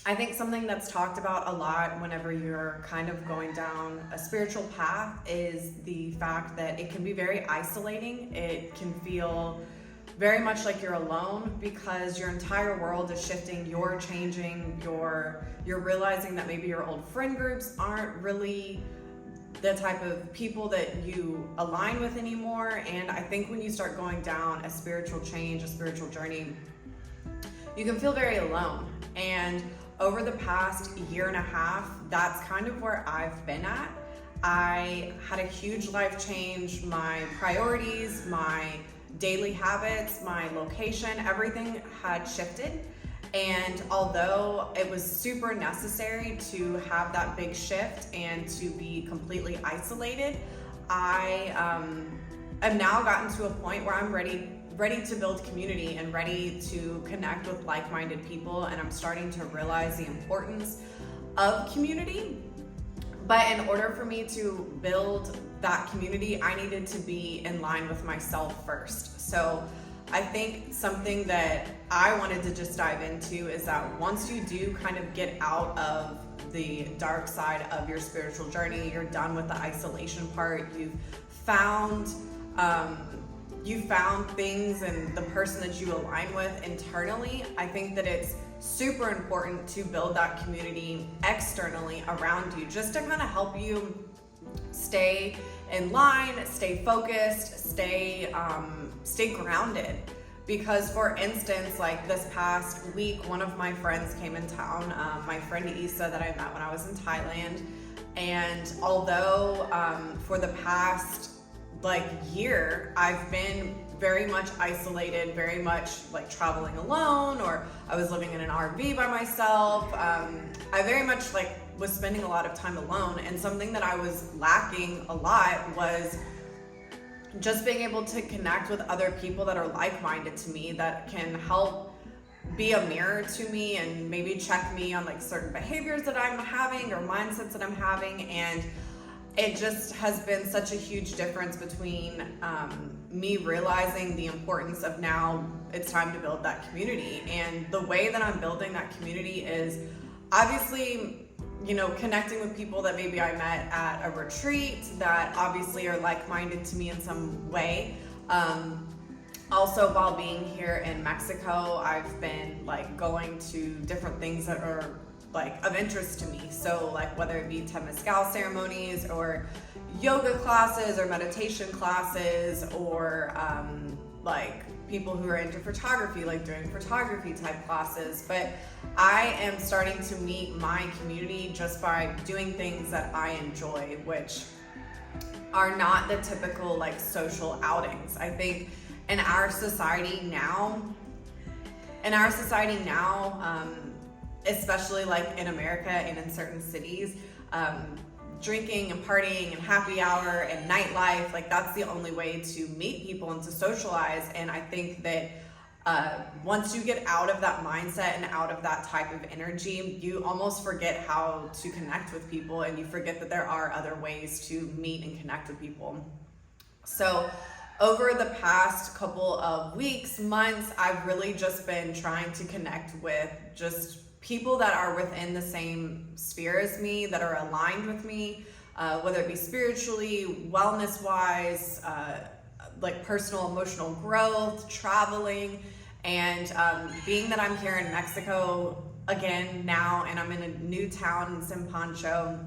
I think something that's talked about a lot whenever you're kind of going down a spiritual path is the fact that it can be very isolating. It can feel very much like you're alone because your entire world is shifting, you're changing, you're realizing that maybe your old friend groups aren't really the type of people that you align with anymore. And I think when you start going down a spiritual change, a spiritual journey, you can feel very alone. And over the past year and a half, that's kind of where I've been at. I had a huge life change. My priorities, my daily habits, my location, everything had shifted. And although it was super necessary to have that big shift and to be completely isolated, I have now gotten to a point where I'm ready to build community and ready to connect with like-minded people, and I'm starting to realize the importance of community. But in order for me to build that community, I needed to be in line with myself first. So I think something that I wanted to just dive into is that once you do kind of get out of the dark side of your spiritual journey, you're done with the isolation part, you found things and the person that you align with internally, I think that it's super important to build that community externally around you, just to kind of help you stay in line, stay focused, stay grounded. Because for instance, like this past week, one of my friends came in town, my friend Isa that I met when I was in Thailand. And although for the past year, I've been very much isolated, very much like traveling alone, or I was living in an RV by myself. I very much was spending a lot of time alone, and something that I was lacking a lot was just being able to connect with other people that are like-minded to me, that can help be a mirror to me and maybe check me on certain behaviors that I'm having or mindsets that I'm having. And it just has been such a huge difference between me realizing the importance of now it's time to build that community. And the way that I'm building that community is obviously, connecting with people that maybe I met at a retreat that obviously are like-minded to me in some way. Also, while being here in Mexico, I've been going to different things that are of interest to me. So whether it be Temazcal ceremonies or yoga classes or meditation classes, or people who are into photography, doing photography type classes. But I am starting to meet my community just by doing things that I enjoy, which are not the typical social outings. I think in our society now, especially in America and in certain cities, drinking and partying and happy hour and nightlife, that's the only way to meet people and to socialize. And I think that once you get out of that mindset and out of that type of energy, you almost forget how to connect with people, and you forget that there are other ways to meet and connect with people. So over the past couple of weeks, months, I've really just been trying to connect with just people that are within the same sphere as me, that are aligned with me, whether it be spiritually, wellness-wise, personal emotional growth, traveling. And being that I'm here in Mexico again now, and I'm in a new town in San Pancho,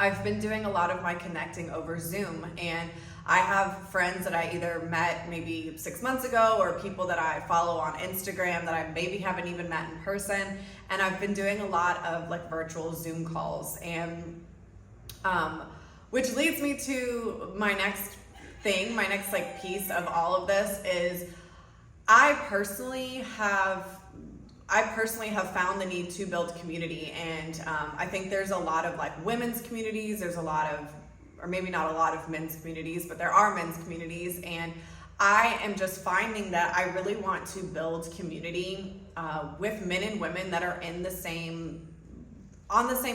I've been doing a lot of my connecting over Zoom. And I have friends that I either met maybe 6 months ago, or people that I follow on Instagram that I maybe haven't even met in person. And I've been doing a lot of virtual Zoom calls. And which leads me to my next thing, my next piece of all of this is I personally have found the need to build community. And I think there's a lot of women's communities, there's a lot of, or maybe not a lot of men's communities, but there are men's communities. And I am just finding that I really want to build community with men and women that are on the same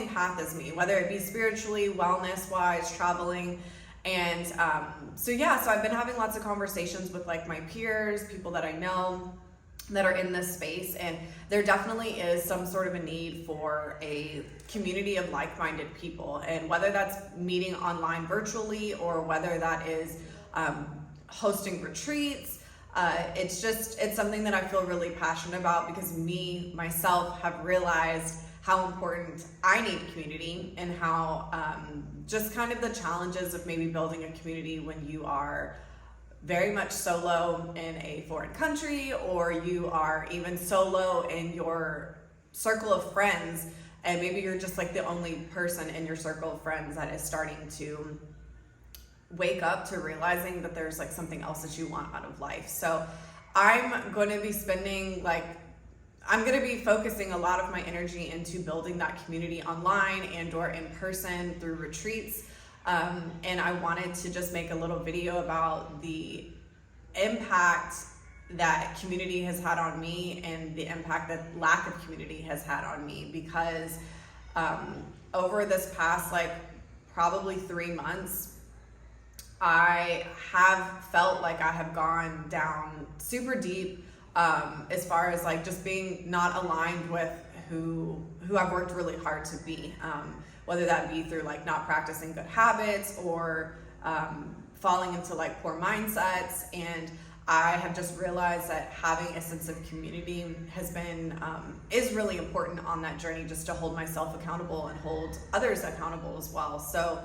path as me, whether it be spiritually, wellness wise, traveling. And so I've been having lots of conversations with my peers, people that I know, that are in this space, and there definitely is some sort of a need for a community of like-minded people, and whether that's meeting online virtually or whether that is hosting retreats, it's something that I feel really passionate about, because myself have realized how important I need community, and how just kind of the challenges of maybe building a community when you are very much solo in a foreign country, or you are even solo in your circle of friends, and maybe you're just like the only person in your circle of friends that is starting to wake up to realizing that there's like something else that you want out of life. So I'm going to be focusing a lot of my energy into building that community online and or in person through retreats. And I wanted to just make a little video about the impact that community has had on me, and the impact that lack of community has had on me, because over this past probably 3 months, I have felt like I have gone down super deep as far as just being not aligned with who I've worked really hard to be, whether that be through not practicing good habits, or falling into poor mindsets. And I have just realized that having a sense of community is really important on that journey, just to hold myself accountable and hold others accountable as well. So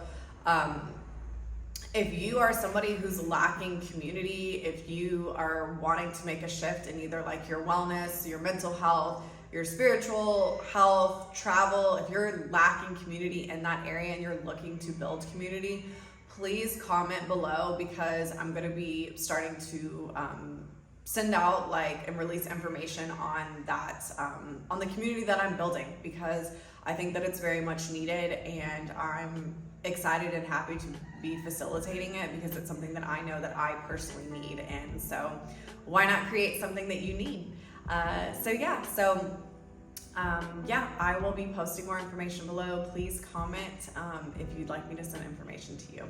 if you are somebody who's lacking community, if you are wanting to make a shift in either your wellness, your mental health, your spiritual health, travel, if you're lacking community in that area and you're looking to build community, please comment below, because I'm going to be starting to send out and release information on that, on the community that I'm building, because I think that it's very much needed, and I'm excited and happy to be facilitating it, because it's something that I know that I personally need. And so why not create something that you need? I will be posting more information below. Please comment if you'd like me to send information to you.